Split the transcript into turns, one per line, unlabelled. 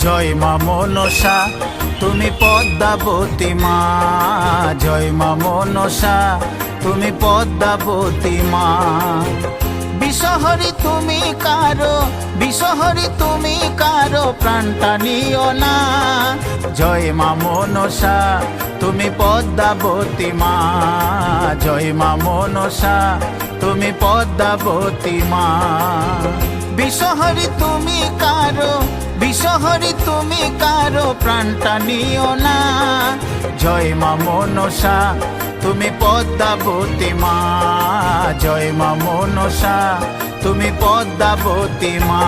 জয় মা মনসা তুমি পদ্মাবতী মা, জয় মা মনসা তুমি পদ্মাবতী মা। বিষহরি তুমি কারো, বিষহরি তুমি কারো প্রাণটা নিও না। জয় মা মনসা তুমি পদ্মাবতী মা, জয় মা মনসা তুমি পদ্মাবতী মা। বিষহরি তুমি কারো, বিষহরি তুমি কারো প্রাণটা নিও না। জয় মা মনসা তুমি পদ্মাবতী মা, জয় মা মনসা তুমি পদ্মাবতী মা।